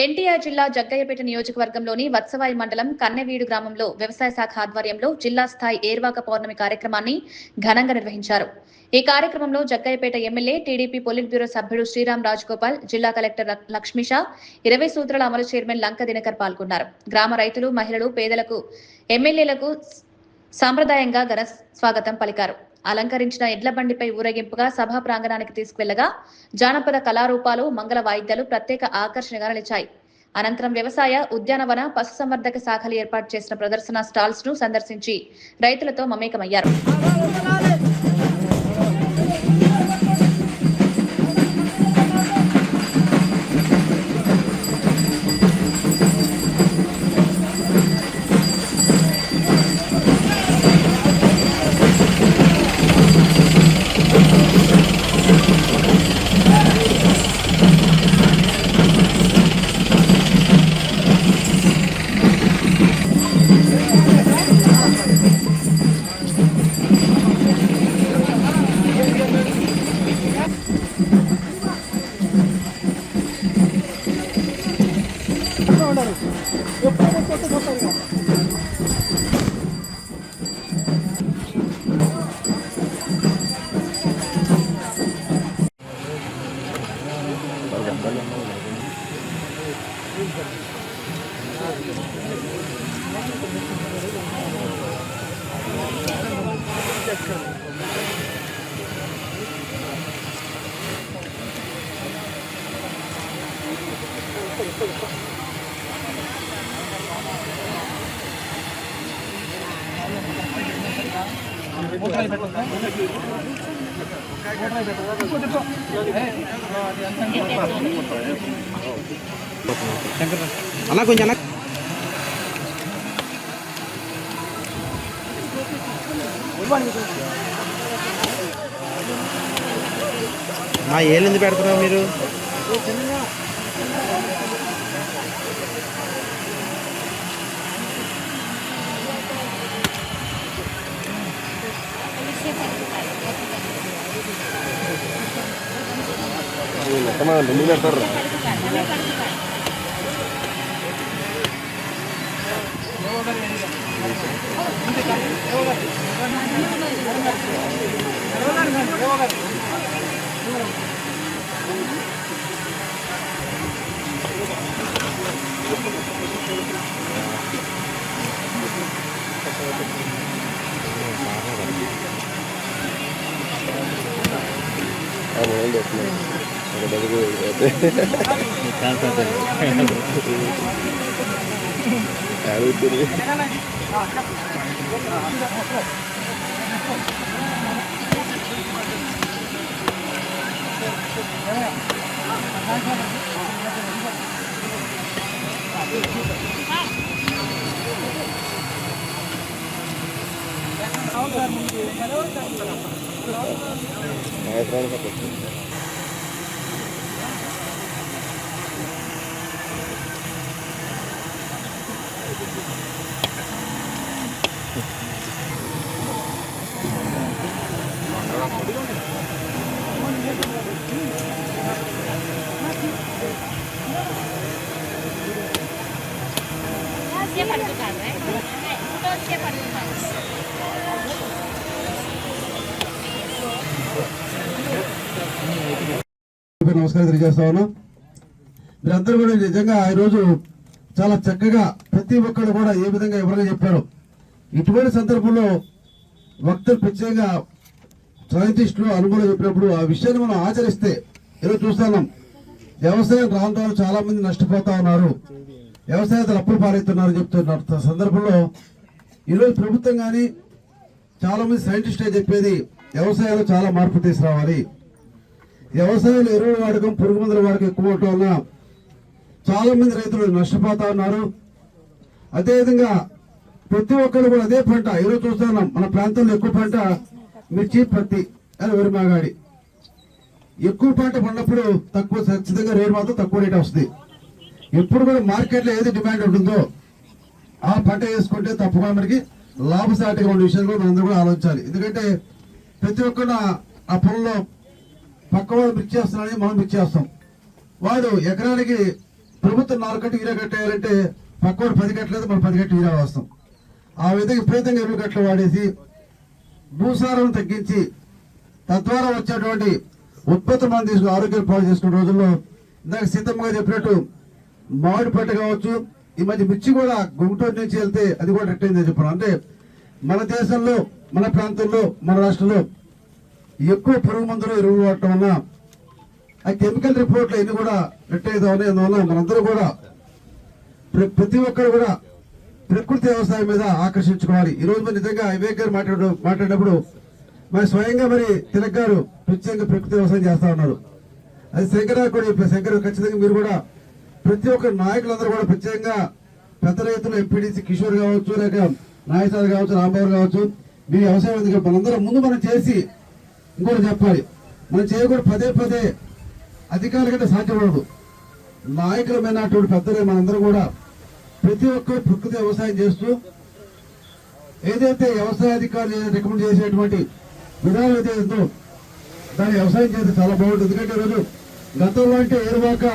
ఎన్టీఆర్ జిల్లా జగ్గయ్యపేట నియోజకవర్గంలోని వత్సవాయి మండలం కన్నెవీడు గ్రామంలో వ్యవసాయ శాఖ ఆధ్వర్యంలో జిల్లా స్థాయి ఏర్వాక పౌర్ణమి కార్యక్రమాన్ని ఘనంగా నిర్వహించారు. ఈ కార్యక్రమంలో Jaggayyapeta MLA TDP polit bureau సభ్యుడు శ్రీరామ్ రాజగోపాల్, జిల్లా కలెక్టర్ లక్ష్మీషా, 20 సూత్రాల అమలు చైర్మన్ లంక దినకర్ పాల్గొన్నారు. గ్రామ రైతులు, మహిళలు, పేదలకు ఎమ్మెల్యేలకు సాంప్రదాయంగా ఘన స్వాగతం పలికారు. అలంకరించిన ఎడ్ల బండిపై ఊరేగింపుగా సభా ప్రాంగణానికి తీసుకువెళ్లగా జానపద కళారూపాలు, మంగళ వాయిద్యాలు ప్రత్యేక ఆకర్షణగా నిలిచాయి. అనంతరం వ్యవసాయ, ఉద్యానవన, పశుసంవర్ధక శాఖలు ఏర్పాటు చేసిన ప్రదర్శన స్టాల్స్ ను సందర్శించి రైతులతో మమేకమయ్యారు. అన్న కొంచెం మా ఏళ్ళు ఎందుకు పెడుతున్నారు మీరు? నమస్కారం తెలియజేస్తా ఉన్నా. మీరందరూ కూడా నిజంగా ఈరోజు చాలా చక్కగా ప్రతి ఒక్కరు కూడా ఏ విధంగా ఎవరైనా చెప్పారు. ఇటువంటి సందర్భంలో వక్తలు ప్రత్యేకంగా సైంటిస్టులు అనుభవం చెప్పినప్పుడు ఆ విషయాన్ని మనం ఆచరిస్తే ఈరోజు చూస్తున్నాం. వ్యవసాయం రాను చాలా మంది నష్టపోతా ఉన్నారు, వ్యవసాయదారులు అప్పులు పాలవుతున్నారు చెప్తున్నారు సందర్భంలో ఈరోజు ప్రభుత్వం కానీ చాలా మంది సైంటిస్టులు చెప్పేది వ్యవసాయంలో చాలా మార్పు తీసుకురావాలి. వ్యవసాయంలో ఎరువుల వాడకం, పురుగు మందుల వాడకం ఎక్కువ అవటం వల్ల చాలా మంది రైతులు నష్టపోతా ఉన్నారు. అదేవిధంగా ప్రతి ఒక్కరు కూడా అదే పంట ఈరోజు చూస్తున్నాం. మన ప్రాంతంలో ఎక్కువ పంట మిర్చి, పత్తి, వరి, మాగాడి. ఎక్కువ పంట పడినప్పుడు తక్కువ, ఖచ్చితంగా రేటు మాత్రం తక్కువ రేట్ వస్తుంది. ఎప్పుడు కూడా మార్కెట్లో ఏది డిమాండ్ ఉంటుందో ఆ పంట వేసుకుంటే తప్పకుండా మనకి లాభసాటిగా ఉండే విషయాలు కూడా మనందరూ కూడా ఆలోచించాలి. ఎందుకంటే ప్రతి ఒక్కరు ఆ పొలంలో పక్క వాళ్ళు మిర్చి చేస్తున్నారని మనం మిర్చి చేస్తాం. వాడు ఎకరానికి ప్రభుత్వం 4 కట్టు యూరియా కట్టేయాలంటే పక్కోడు 10 కట్టలేదు, మనం 10 కట్టు యూరియా వస్తాం. ఆ విధంగా విపరీతంగా ఎరువులు కట్టలు వాడేసి భూసారం తగ్గించి తద్వారా వచ్చేటువంటి ఉత్పత్తులు మనం తీసుకుని ఆరోగ్యాలు పాడు చేసుకున్న రోజుల్లో ఇందాక సీతమ్మగా చెప్పినట్టు మామిడి పంట కావచ్చు, ఈ మధ్య మిర్చి కూడా గుంటూరు నుంచి వెళ్తే అది కూడా రిట్ అయిందని చెప్పాను. అంటే మన దేశంలో, మన ప్రాంతంలో, మన రాష్ట్రంలో ఎక్కువ పురుగు మందులు ఎరువులు వాడటం వల్ల ఆ కెమికల్ రిపోర్ట్లు ఇన్ని కూడా రిట్ అవుతామని, అందువల్ల మనందరూ కూడా ప్రతి ఒక్కరు కూడా ప్రకృతి వ్యవసాయం మీద ఆకర్షించుకోవాలి. ఈ రోజు మరి నిజంగా వివేక్ గారు మాట్లాడినప్పుడు మరి స్వయంగా మరి తిలక్ గారు ప్రత్యేకంగా ప్రకృతి వ్యవసాయం చేస్తా ఉన్నారు. అది శంకర్ కూడా శంకర్ ఖచ్చితంగా మీరు కూడా ప్రతి ఒక్క నాయకులందరూ కూడా ప్రత్యేకంగా పెద్ద రైతులు ఎంపీడీసీ కిషోర్ కావచ్చు, లేక నాయసారి కావచ్చు, రాంబాబు కావచ్చు, మీ వ్యవసాయం ఎందుకు మనందరం ముందు మనం చేసి ఇంకోటి చెప్పాలి. మనం చేయకూడదు పదే పదే అధికారుల కంటే సాధ్యపడదు. నాయకులమైనటువంటి పెద్దలే మనందరూ కూడా ప్రతి ఒక్కరు ప్రకృతి వ్యవసాయం చేస్తూ ఏదైతే వ్యవసాయ అధికారులు రికమెండ్ చేసేటువంటి విధానం ఏదైతే ఉందో దాన్ని వ్యవసాయం చేస్తే చాలా బాగుంటుంది. ఎందుకంటే ఈరోజు గతంలో అంటే ఏరువాక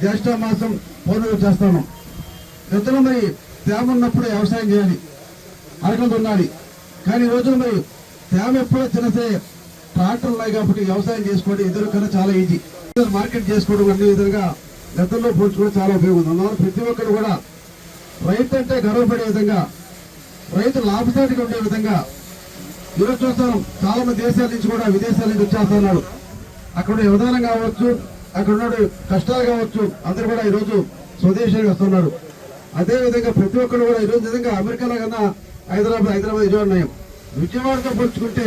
జ్యేష్ఠ మాసం పౌర్ణమి చేస్తాము. గతంలో మరి తేమ ఉన్నప్పుడు వ్యవసాయం చేయాలి, అరకలు దున్నాలి. కానీ ఈ రోజున మరి తేమ ఎప్పుడో చిన్నసే ట్రాక్టర్లు ఉన్నాయి కాబట్టి వ్యవసాయం చేసుకోవడం ఇద్దరు కన్నా చాలా ఈజీ. మార్కెట్ చేసుకోవడం అన్ని విధంగా గతంలో పోల్చుకోవడం చాలా ఉపయోగం ఉంది. అందువల్ల ప్రతి ఒక్కరు కూడా రైతు అంటే గర్వపడే విధంగా, రైతు లాభసాటిగా ఉండే విధంగా ఈరోజు చూస్తాం చాలా మంది దేశాల నుంచి కూడా విదేశాల నుంచి వచ్చేస్తున్నారు. అక్కడ విధానం కావచ్చు, అక్కడ ఉన్న కష్టాలు కావచ్చు, అందరూ కూడా ఈరోజు స్వదేశానికి వస్తున్నారు. అదే విధంగా ప్రతి ఒక్కరు కూడా ఈరోజు నిజంగా అమెరికాలో కన్నా హైదరాబాద్ విజయవాడ నయం. విజయవాడతో పోల్చుకుంటే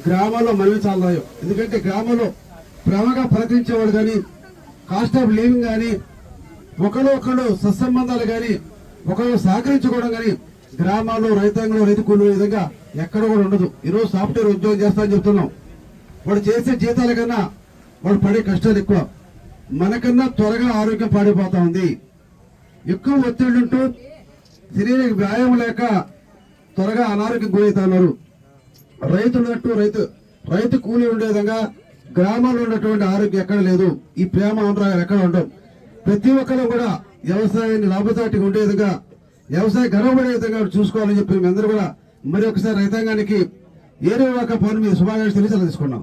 గ్రామాల్లో మనమే చాలా నయం. ఎందుకంటే గ్రామంలో ప్రేమగా పలకరించేవాడు కానీ, కాస్ట్ ఆఫ్ లివింగ్ కానీ, ఒకళ్ళు సత్సంబంధాలు కానీ, ఒకళ్ళు సహకరించుకోవడం కానీ గ్రామాల్లో రైతాంగంలో రైతు కూలీల విధంగా ఎక్కడ కూడా ఉండదు. ఈరోజు సాఫ్ట్వేర్ ఉద్యోగం చేస్తామని చెప్తున్నాం. వాడు చేసే జీతాల కన్నా వాడు పడే కష్టాలు ఎక్కువ. మనకన్నా త్వరగా ఆరోగ్యం పాడైపోతా ఉంది. ఎక్కువ ఒత్తిడి ఉంటూ శరీరానికి వ్యాయామం లేక త్వరగా అనారోగ్యం గురవుతున్నారు. రైతు కూలీ ఉండే విధంగా గ్రామాల్లో ఉన్నటువంటి ఆరోగ్యం ఎక్కడ లేదు. ఈ ప్రేమ అనురాగాలు ఎక్కడ ఉండవు. ప్రతి ఒక్కరు కూడా వ్యవసాయాన్ని లాభసాటిగా ఉండే విధంగా, వ్యవసాయ గర్వపడే విధంగా చూసుకోవాలని చెప్పి మేమందరూ కూడా మరి ఒకసారి రైతాంగానికి ఏరువాక పౌర్ణమి శుభాకాంక్షలు తెలియజేసుకున్నాం.